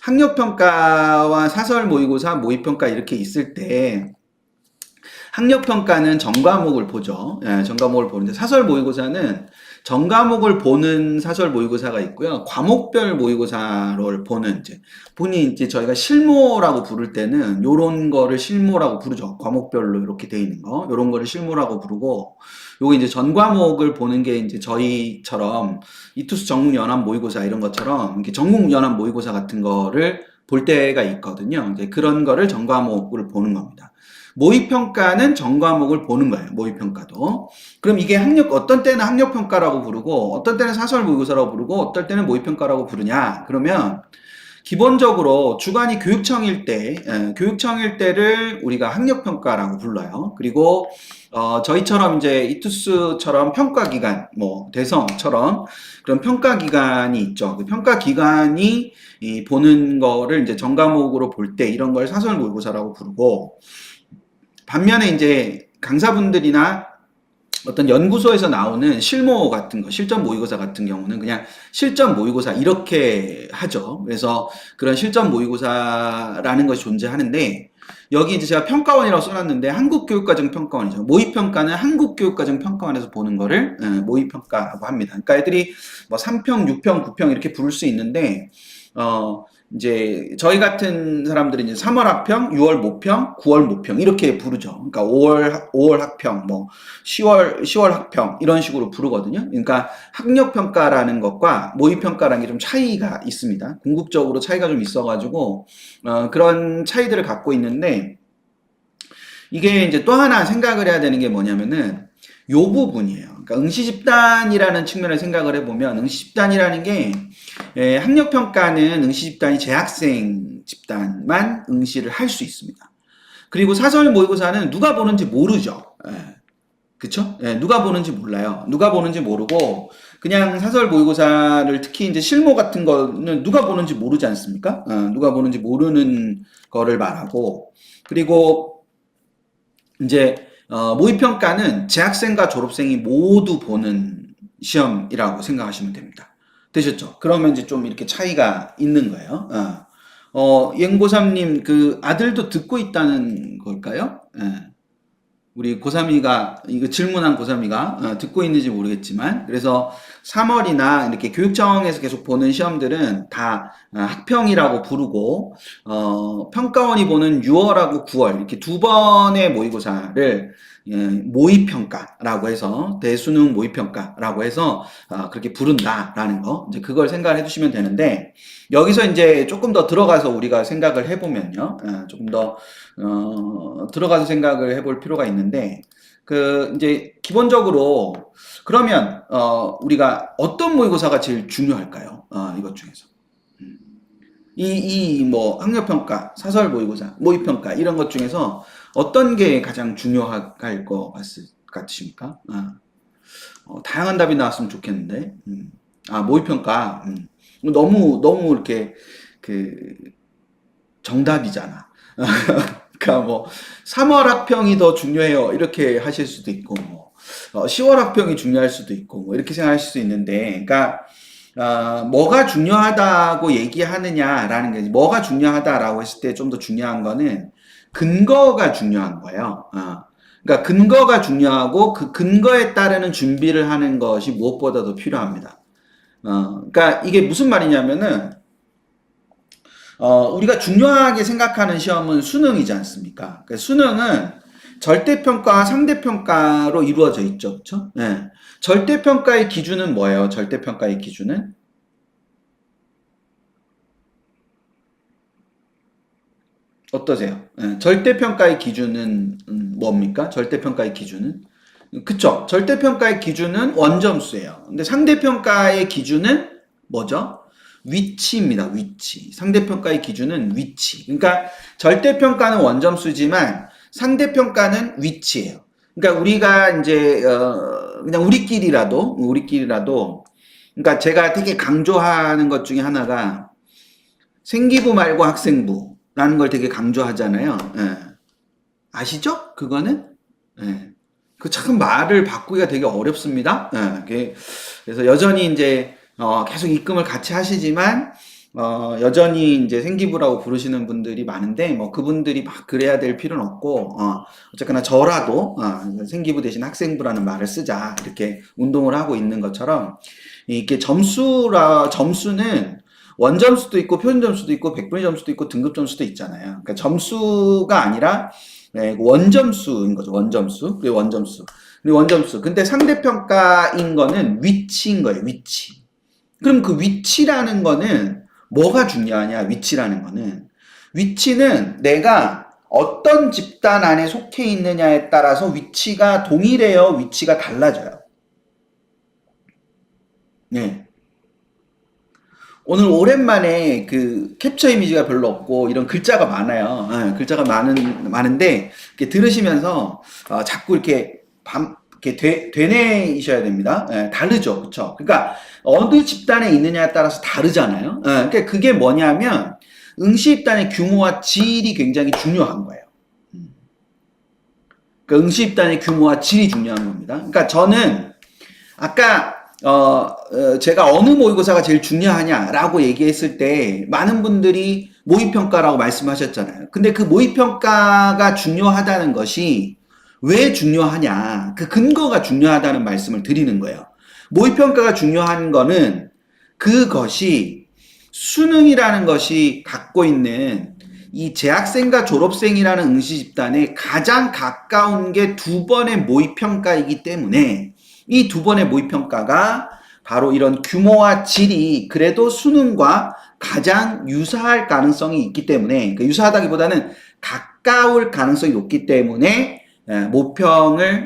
학력평가와 사설 모의고사, 모의평가 이렇게 있을 때 학력평가는 전과목을 보죠. 예, 전과목을 보는데 사설 모의고사는 전과목을 보는 사설 모의고사가 있고요. 과목별 모의고사를 보는 이제 저희가 실모라고 부를 때는 요런 거를 실모라고 부르죠. 과목별로 이렇게 돼 있는 거. 요런 거를 실모라고 부르고 요거 이제 전과목을 보는 게 이제 저희처럼 이투스 전국연합 모의고사 이런 것처럼 이렇게 전국연합 모의고사 같은 거를 볼 때가 있거든요. 이제 그런 거를 전과목을 보는 겁니다. 모의평가는 전과목을 보는 거예요. 모의평가도. 그럼 이게 어떤 때는 학력평가라고 부르고, 어떤 때는 사설 모의고사라고 부르고, 어떨 때는 모의평가라고 부르냐? 그러면, 기본적으로 주관이 교육청일 때를 우리가 학력평가라고 불러요. 그리고, 저희처럼 이제 이투스처럼 평가기관, 뭐, 대성처럼 그런 평가기관이 있죠. 그 평가기관이 보는 거를 이제 전과목으로 볼 때 이런 걸 사설 모의고사라고 부르고, 반면에 이제 강사분들이나 어떤 연구소에서 나오는 실모 같은 거, 실전 모의고사 같은 경우는 그냥 실전 모의고사 이렇게 하죠. 그래서 그런 실전 모의고사라는 것이 존재하는데 여기 이제 제가 평가원이라고 써놨는데 한국교육과정평가원이죠. 모의평가는 한국교육과정평가원에서 보는 거를 모의평가라고 합니다. 그러니까 애들이 뭐 3평, 6평, 9평 이렇게 부를 수 있는데 이제 저희 같은 사람들은 이제 3월 학평, 6월 모평, 9월 모평 이렇게 부르죠. 그러니까 5월 학평, 뭐 10월 학평 이런 식으로 부르거든요. 그러니까 학력 평가라는 것과 모의 평가라는 게 좀 차이가 있습니다. 궁극적으로 차이가 좀 있어가지고 그런 차이들을 갖고 있는데 이게 이제 또 하나 생각을 해야 되는 게 뭐냐면은 요 부분이에요. 그러니까 응시집단이라는 측면을 생각을 해보면 응시집단이라는 게 학력평가는 응시집단이 재학생 집단만 응시를 할 수 있습니다. 그리고 사설 모의고사는 누가 보는지 모르죠. 그쵸? 누가 보는지 몰라요. 누가 보는지 모르고 그냥 사설 모의고사를 특히 이제 실무 같은 거는 누가 보는지 모르지 않습니까? 누가 보는지 모르는 거를 말하고 그리고 이제 모의평가는 재학생과 졸업생이 모두 보는 시험이라고 생각하시면 됩니다. 되셨죠? 그러면 이제 좀 이렇게 차이가 있는 거예요. 옌고삼님 그 아들도 듣고 있다는 걸까요? 우리 고3이가 이거 질문한 고3이가 듣고 있는지 모르겠지만 그래서 3월이나 이렇게 교육청에서 계속 보는 시험들은 다 학평이라고 부르고 평가원이 보는 6월하고 9월 이렇게 두 번의 모의고사를 모의평가라고 해서 대수능 모의평가라고 해서 그렇게 부른다라는 거 이제 그걸 생각을 해주시면 되는데 여기서 이제 조금 더 들어가서 우리가 생각을 해보면요 조금 더 들어가서 생각을 해볼 필요가 있는데 그 이제 기본적으로 그러면 우리가 어떤 모의고사가 제일 중요할까요? 이것 중에서 이 뭐 학력평가, 사설 모의고사, 모의평가 이런 것 중에서 어떤 게 가장 중요할 것 같으십니까? 다양한 답이 나왔으면 좋겠는데 모의평가 너무 이렇게 그 정답이잖아. 그러니까 뭐 3월 학평이 더 중요해요 이렇게 하실 수도 있고 뭐 10월 학평이 중요할 수도 있고 뭐 이렇게 생각하실 수 있는데 그러니까 뭐가 중요하다고 얘기하느냐라는 게 뭐가 중요하다라고 했을 때 좀 더 중요한 거는 근거가 중요한 거예요. 그러니까 근거가 중요하고 그 근거에 따르는 준비를 하는 것이 무엇보다도 필요합니다. 그러니까 이게 무슨 말이냐면은 우리가 중요하게 생각하는 시험은 수능이지 않습니까? 그러니까 수능은 절대평가와 상대평가로 이루어져 있죠. 그렇죠? 네. 절대평가의 기준은 뭐예요? 절대평가의 기준은? 어떠세요? 네. 절대평가의 기준은 뭡니까? 절대평가의 기준은? 그쵸? 절대평가의 기준은 원점수예요. 근데 상대평가의 기준은 뭐죠? 위치입니다. 위치. 상대평가의 기준은 위치. 그러니까 절대평가는 원점수지만 상대평가는 위치예요. 그러니까 우리가 이제 그냥 우리끼리라도 그러니까 제가 되게 강조하는 것 중에 하나가 생기부 말고 학생부라는 걸 되게 강조하잖아요. 아시죠? 그거는? 그 참 말을 바꾸기가 되게 어렵습니다. 그래서 여전히 이제 계속 입금을 같이 하시지만 여전히 이제 생기부라고 부르시는 분들이 많은데, 뭐, 그분들이 막 그래야 될 필요는 없고, 어쨌거나 저라도, 생기부 대신 학생부라는 말을 쓰자. 이렇게 운동을 하고 있는 것처럼, 이게 점수는 원점수도 있고, 표준점수도 있고, 백분위 점수도 있고, 등급점수도 있잖아요. 그러니까 점수가 아니라, 네, 원점수인 거죠. 원점수. 그리고 원점수. 그리고 원점수. 근데 상대평가인 거는 위치인 거예요. 위치. 그럼 그 위치라는 거는 뭐가 중요하냐? 위치라는 거는. 위치는 내가 어떤 집단 안에 속해 있느냐에 따라서 위치가 동일해요? 위치가 달라져요? 네. 오늘 오랜만에 그 캡처 이미지가 별로 없고 이런 글자가 많아요. 글자가 많은데 이렇게 들으시면서 자꾸 이렇게 이렇게 되뇌이셔야 됩니다. 다르죠. 그쵸? 그러니까 어느 집단에 있느냐에 따라서 다르잖아요. 그러니까 그게 뭐냐면 응시 집단의 규모와 질이 굉장히 중요한 거예요. 그러니까 응시 집단의 규모와 질이 중요한 겁니다. 그러니까 저는 아까 제가 어느 모의고사가 제일 중요하냐라고 얘기했을 때 많은 분들이 모의평가라고 말씀하셨잖아요. 근데 그 모의평가가 중요하다는 것이 왜 중요하냐, 그 근거가 중요하다는 말씀을 드리는 거예요. 모의평가가 중요한 거는 그것이 수능이라는 것이 갖고 있는 이 재학생과 졸업생이라는 응시 집단에 가장 가까운 게 두 번의 모의평가이기 때문에 이 두 번의 모의평가가 바로 이런 규모와 질이 그래도 수능과 가장 유사할 가능성이 있기 때문에, 그러니까 유사하다기보다는 가까울 가능성이 높기 때문에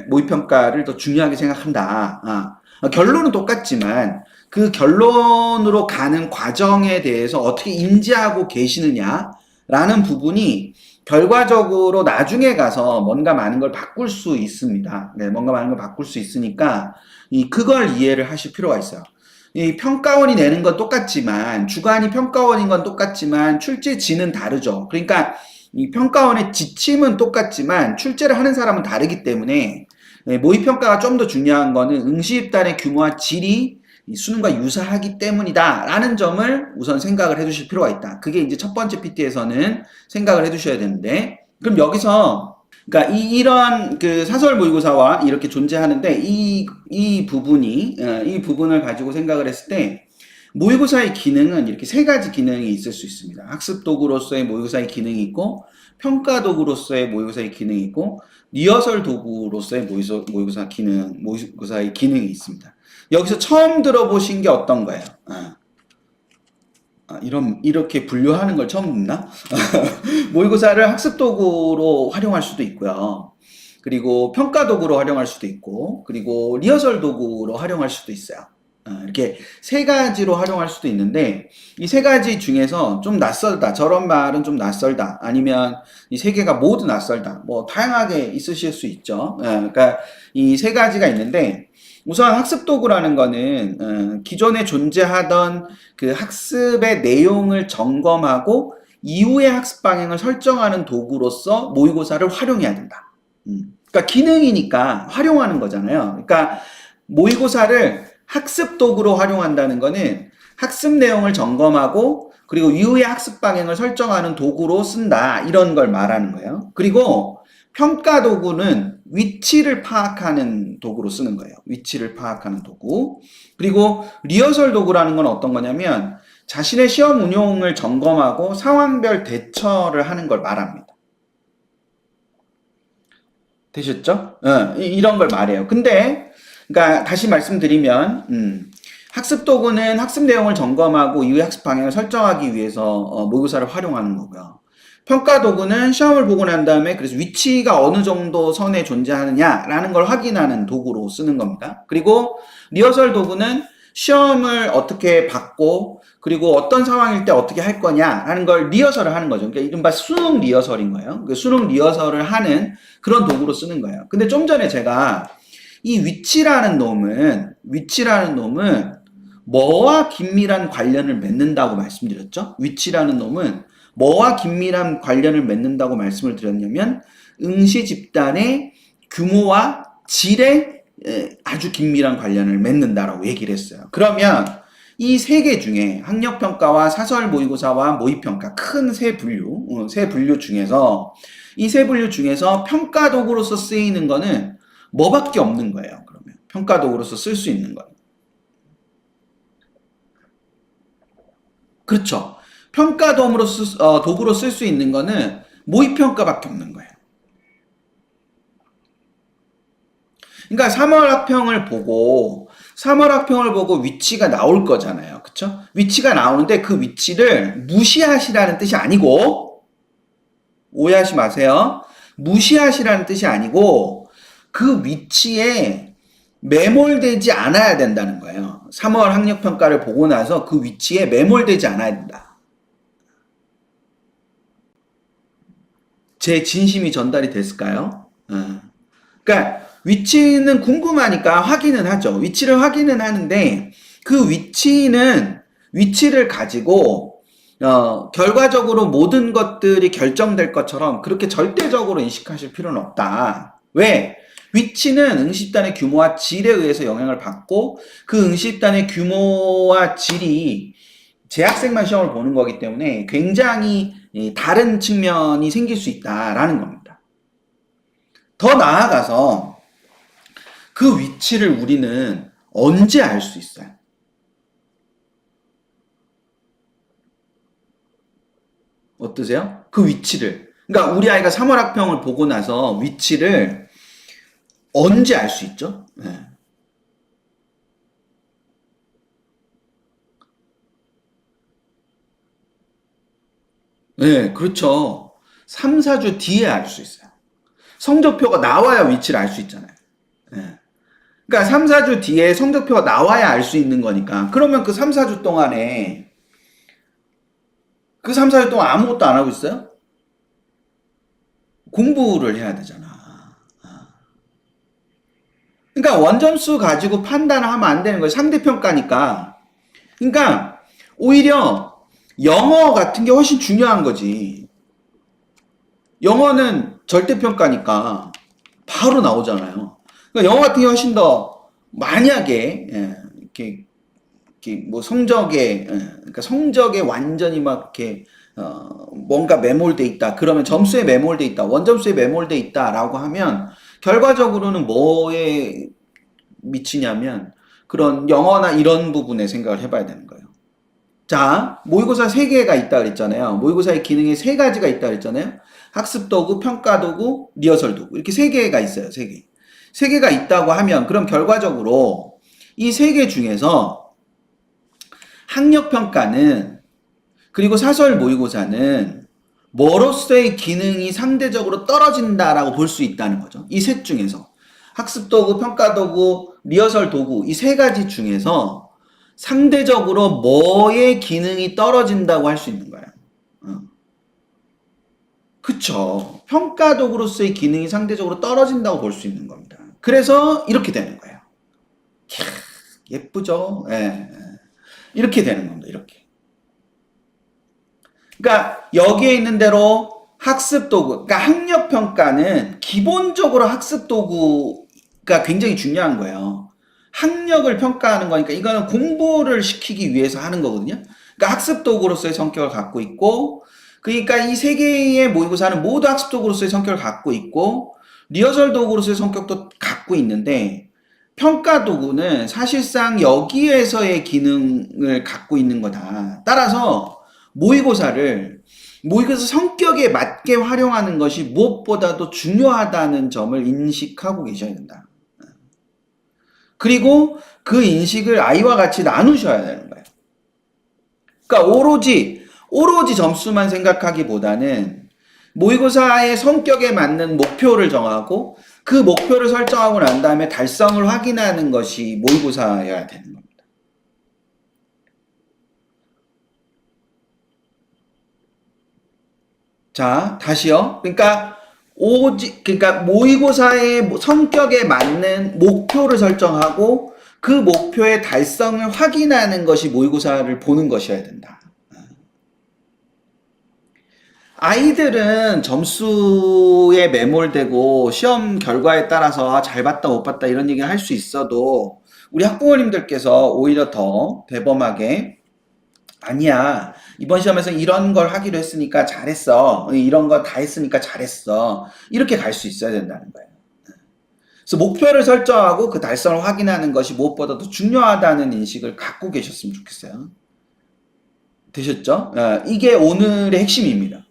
모의평가를 더 중요하게 생각한다. 결론은 똑같지만 그 결론으로 가는 과정에 대해서 어떻게 인지하고 계시느냐라는 부분이 결과적으로 나중에 가서 뭔가 많은 걸 바꿀 수 있습니다. 네, 뭔가 많은 걸 바꿀 수 있으니까 그걸 이해를 하실 필요가 있어요. 이 평가원이 내는 건 똑같지만, 주관이 평가원인 건 똑같지만 출제지는 다르죠. 그러니까 이 평가원의 지침은 똑같지만 출제를 하는 사람은 다르기 때문에 모의평가가 좀 더 중요한 거는 응시 집단의 규모와 질이 수능과 유사하기 때문이다 라는 점을 우선 생각을 해 두실 필요가 있다. 그게 이제 첫 번째 PT에서는 생각을 해 두셔야 되는데, 그럼 여기서 그러니까 이런 그 사설 모의고사와 이렇게 존재하는데 이 부분을 가지고 생각을 했을 때 모의고사의 기능은 이렇게 세 가지 기능이 있을 수 있습니다. 학습 도구로서의 모의고사의 기능이 있고, 평가 도구로서의 모의고사의 기능이 있고, 리허설 도구로서의 모의고사의 기능이 있습니다. 여기서 처음 들어보신 게 어떤 거예요? 이렇게 분류하는 걸 처음 듣나? 모의고사를 학습 도구로 활용할 수도 있고요. 그리고 평가 도구로 활용할 수도 있고, 그리고 리허설 도구로 활용할 수도 있어요. 이렇게 세 가지로 활용할 수도 있는데, 이 세 가지 중에서 좀 낯설다, 저런 말은 좀 낯설다, 아니면 이 세 개가 모두 낯설다, 뭐 다양하게 있으실 수 있죠. 그러니까 이 세 가지가 있는데, 우선 학습 도구라는 거는 기존에 존재하던 그 학습의 내용을 점검하고 이후의 학습 방향을 설정하는 도구로서 모의고사를 활용해야 된다. 그러니까 기능이니까 활용하는 거잖아요. 그러니까 모의고사를 학습 도구로 활용한다는 거는 학습 내용을 점검하고 그리고 이후의 학습 방향을 설정하는 도구로 쓴다, 이런 걸 말하는 거예요. 그리고 평가 도구는 위치를 파악하는 도구로 쓰는 거예요. 위치를 파악하는 도구. 그리고 리허설 도구라는 건 어떤 거냐면 자신의 시험 운용을 점검하고 상황별 대처를 하는 걸 말합니다. 되셨죠? 이런 걸 말해요. 근데 그러니까 다시 말씀드리면 학습 도구는 학습 내용을 점검하고 이후의 학습 방향을 설정하기 위해서 모의고사를 활용하는 거고요. 평가 도구는 시험을 보고 난 다음에 그래서 위치가 어느 정도 선에 존재하느냐라는 걸 확인하는 도구로 쓰는 겁니다. 그리고 리허설 도구는 시험을 어떻게 받고 그리고 어떤 상황일 때 어떻게 할 거냐라는 걸 리허설을 하는 거죠. 그러니까 이른바 수능 리허설인 거예요. 그 수능 리허설을 하는 그런 도구로 쓰는 거예요. 근데 좀 전에 제가 이 위치라는 놈은 뭐와 긴밀한 관련을 맺는다고 말씀드렸죠? 위치라는 놈은 뭐와 긴밀한 관련을 맺는다고 말씀을 드렸냐면 응시 집단의 규모와 질에 아주 긴밀한 관련을 맺는다라고 얘기를 했어요. 그러면 이 세 개 중에 학력평가와 사설 모의고사와 모의평가 큰 세 분류 중에서 이 세 분류 중에서 평가 도구로서 쓰이는 거는 뭐밖에 없는 거예요. 그러면 평가 도구로서 쓸 수 있는 건. 그렇죠. 평가 도구로 쓸 수 있는 거는 모의평가밖에 없는 거예요. 그러니까 3월 학평을 보고 위치가 나올 거잖아요. 그쵸? 위치가 나오는데 그 위치를 무시하시라는 뜻이 아니고, 오해하지 마세요. 무시하시라는 뜻이 아니고, 그 위치에 매몰되지 않아야 된다는 거예요. 3월 학력평가를 보고 나서 그 위치에 매몰되지 않아야 된다. 제 진심이 전달이 됐을까요? 그러니까 위치는 궁금하니까 확인은 하죠. 위치를 확인은 하는데 그 위치를 가지고 결과적으로 모든 것들이 결정될 것처럼 그렇게 절대적으로 인식하실 필요는 없다. 왜? 위치는 응시집단의 규모와 질에 의해서 영향을 받고 그 응시집단의 규모와 질이 재학생만 시험을 보는 거기 때문에 굉장히 다른 측면이 생길 수 있다라는 겁니다. 더 나아가서 그 위치를 우리는 언제 알 수 있어요? 어떠세요? 그 위치를. 그러니까 우리 아이가 3월 학평을 보고 나서 위치를 언제 알 수 있죠? 네. 네, 그렇죠. 3, 4주 뒤에 알 수 있어요. 성적표가 나와야 위치를 알 수 있잖아요. 네. 그러니까 3, 4주 뒤에 성적표가 나와야 알 수 있는 거니까. 그러면 그 3, 4주 동안에 그 3, 4주 동안 아무것도 안 하고 있어요? 공부를 해야 되잖아. 그러니까 원점수 가지고 판단을 하면 안 되는 거예요. 상대평가니까. 그러니까 오히려 영어 같은 게 훨씬 중요한 거지. 영어는 절대평가니까 바로 나오잖아요. 그러니까 영어 같은 게 훨씬 더 만약에 이렇게 뭐 그러니까 성적에 완전히 막 이렇게 뭔가 매몰돼 있다. 그러면 점수에 매몰돼 있다. 원점수에 매몰돼 있다라고 하면 결과적으로는 뭐에 미치냐면 그런 영어나 이런 부분에 생각을 해봐야 되는 거예요. 자, 모의고사 3개가 있다 그랬잖아요. 모의고사의 기능이 3가지가 있다 그랬잖아요. 학습도구, 평가도구, 리허설도구. 이렇게 3개가 있어요. 3개. 3개가 있다고 하면 그럼 결과적으로 이 3개 중에서 학력평가는 그리고 사설 모의고사는 뭐로서의 기능이 상대적으로 떨어진다라고 볼 수 있다는 거죠. 이 셋 중에서. 학습도구, 평가도구, 리허설도구 이 3가지 중에서 상대적으로 뭐의 기능이 떨어진다고 할 수 있는 거예요. 그쵸. 평가도구로서의 기능이 상대적으로 떨어진다고 볼 수 있는 겁니다. 그래서 이렇게 되는 거예요. 캬, 예쁘죠? 예. 이렇게 되는 겁니다. 이렇게. 그러니까 여기에 있는 대로 학습도구, 그러니까 학력평가는 기본적으로 학습도구가 굉장히 중요한 거예요. 학력을 평가하는 거니까 이거는 공부를 시키기 위해서 하는 거거든요. 그러니까 학습도구로서의 성격을 갖고 있고, 그러니까 이 3개의 모의고사는 모두 학습도구로서의 성격을 갖고 있고, 리허설 도구로서의 성격도 갖고 있는데, 평가 도구는 사실상 여기에서의 기능을 갖고 있는 거다. 따라서 모의고사 성격에 맞게 활용하는 것이 무엇보다도 중요하다는 점을 인식하고 계셔야 된다. 그리고 그 인식을 아이와 같이 나누셔야 되는 거예요. 그러니까 오로지 점수만 생각하기보다는 모의고사의 성격에 맞는 목표를 정하고 그 목표를 설정하고 난 다음에 달성을 확인하는 것이 모의고사여야 되는 겁니다. 자, 다시요. 그러니까 모의고사의 성격에 맞는 목표를 설정하고 그 목표의 달성을 확인하는 것이 모의고사를 보는 것이어야 된다. 아이들은 점수에 매몰되고 시험 결과에 따라서 잘 봤다 못 봤다 이런 얘기를 할 수 있어도 우리 학부모님들께서 오히려 더 대범하게 아니야. 이번 시험에서 이런 걸 하기로 했으니까 잘했어. 이런 거 다 했으니까 잘했어. 이렇게 갈 수 있어야 된다는 거예요. 그래서 목표를 설정하고 그 달성을 확인하는 것이 무엇보다도 중요하다는 인식을 갖고 계셨으면 좋겠어요. 되셨죠? 이게 오늘의 핵심입니다.